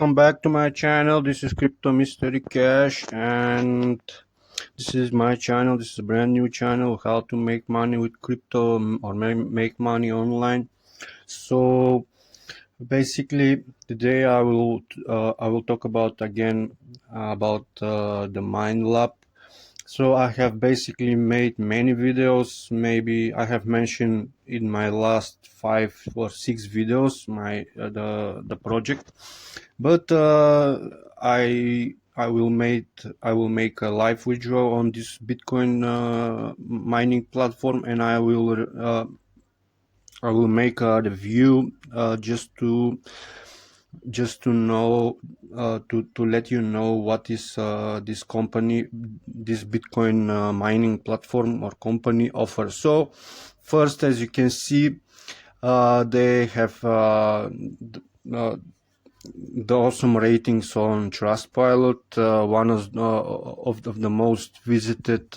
welcome back to my channel. This is Crypto Mystery Cash, and this is my channel. This is a brand new channel, how to make money with crypto or make money online. So basically today I will talk about again about the Mind Lab. So I have basically made many videos. Maybe I have mentioned in my last 5 or 6 videos the project, but I will make a live withdrawal on this Bitcoin mining platform, and I will make a review just to know to let you know what is this company, this Bitcoin mining platform or company offers. So first, as you can see, they have the awesome ratings on Trustpilot, one of the most visited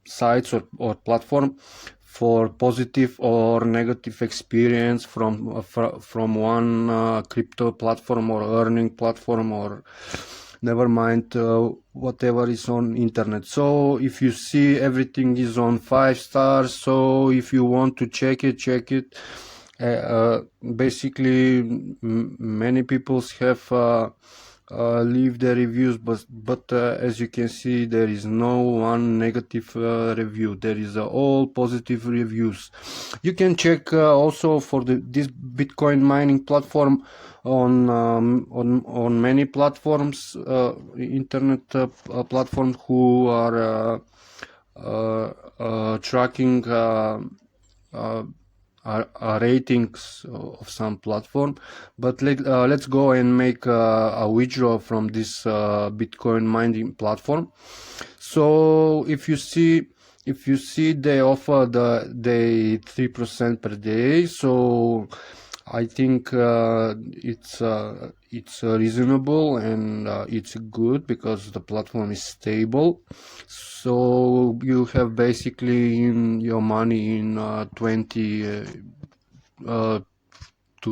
sites or platform for positive or negative experience from one crypto platform or earning platform, or never mind whatever is on internet. So if you see, everything is on 5 stars. So if you want to check it. Basically many people have leave their reviews, but as you can see, there is no one negative review. There is all positive reviews. You can check also for this Bitcoin mining platform on many platforms, internet platforms who are tracking ratings of some platform. But let's go and make a withdrawal from this Bitcoin mining platform. So if you see, they offer the 3% per day. So I think it's reasonable, and it's good because the platform is stable. So you have basically in your money in 2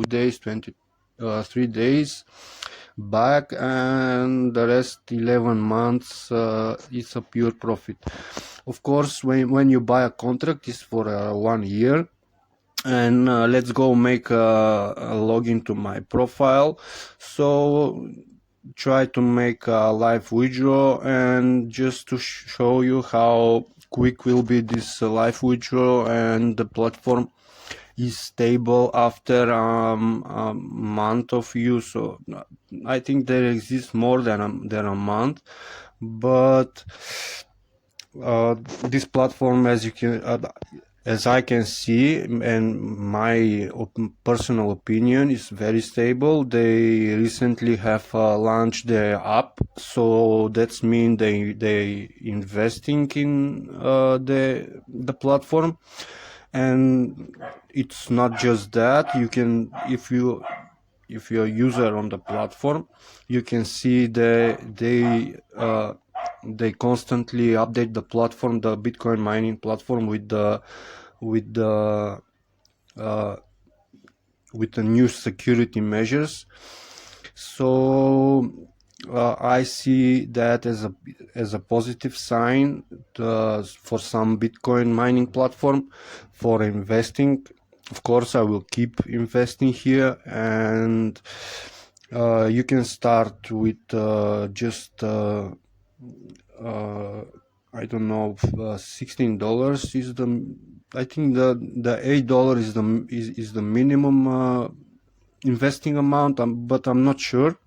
days, 23 days back, and the rest 11 months is a pure profit. Of course, when you buy a contract, is for 1 year. And let's go make a login to my profile. So try to make a live withdrawal, and just to show you how quick will be this live withdrawal, and the platform is stable after a month of use. So I think there exists more than a month, but this platform, as I can see, and my personal opinion, is very stable. They recently have launched their app, so that's mean they investing in the platform. And it's not just that. You can, if you're a user on the platform, you can see they constantly update the platform, the Bitcoin mining platform, with the new security measures. So I see that as a positive sign for some Bitcoin mining platform for investing. Of course, I will keep investing here, and you can start with just I don't know, $16 is I think the $8 is the minimum investing amount, but I'm not sure.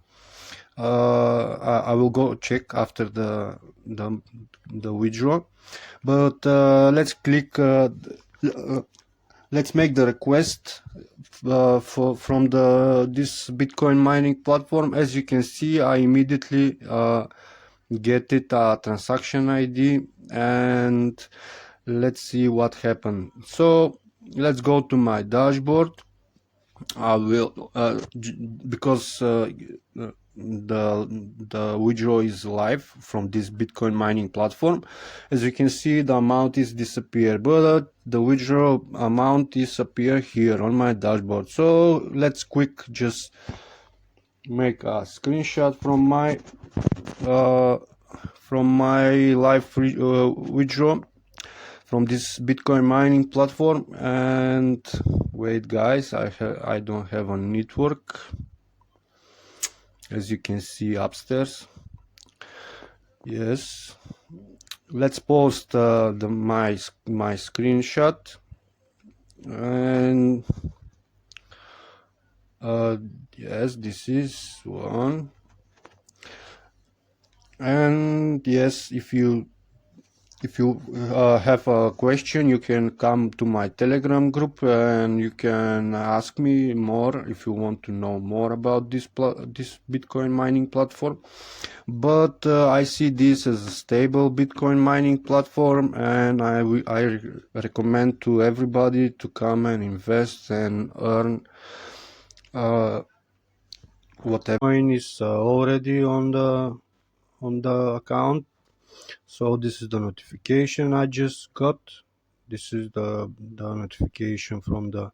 I will go check after the withdrawal. But let's click. Let's make the request from this Bitcoin mining platform. As you can see, I immediately get it a transaction ID, and let's see what happened. So let's go to my dashboard. I will because the withdrawal is live from this Bitcoin mining platform. As you can see, the amount is disappeared, but the withdrawal amount disappear here on my dashboard. So let's just make a screenshot from my live withdrawal from this Bitcoin mining platform. And wait guys, I don't have a network, as you can see upstairs. Yes, let's post my screenshot. And yes, this is one. And yes, if you have a question, you can come to my Telegram group and you can ask me more if you want to know more about this Bitcoin mining platform. But I see this as a stable Bitcoin mining platform, and I recommend to everybody to come and invest and earn whatever coin is already on the account. So this is the notification I just got. This is the notification from the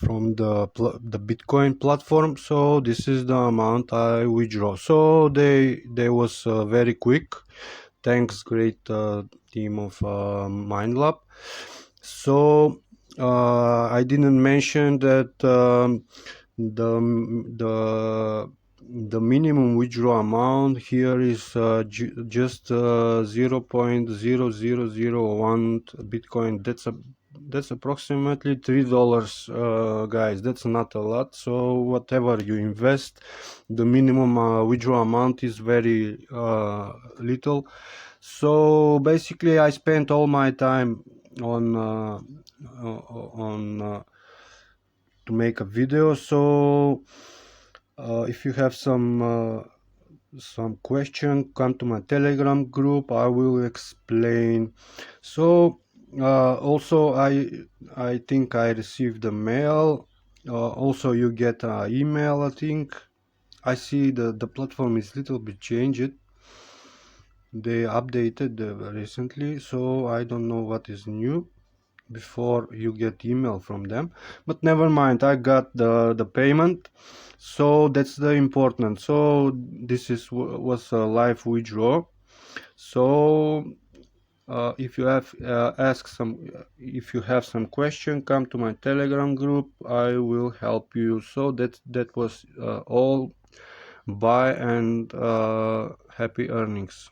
Bitcoin platform. So this is the amount I withdraw. So they was very quick. Thanks, great team of MindLab. So I didn't mention that the minimum withdrawal amount here is just 0.0001 Bitcoin. That's approximately $3, guys. That's not a lot. So whatever you invest, the minimum withdrawal amount is very little. So basically I spent all my time on to make a video. So if you have some question, come to my Telegram group, I will explain. So also I think I received the mail. Also you get an email. I think I see the platform is little bit changed. They updated recently, so I don't know what is new before you get email from them, but never mind, I got the payment, so that's the important. So this was a live withdrawal. So if you have if you have some question, come to my Telegram group, I will help you. So that was all. Bye, and happy earnings.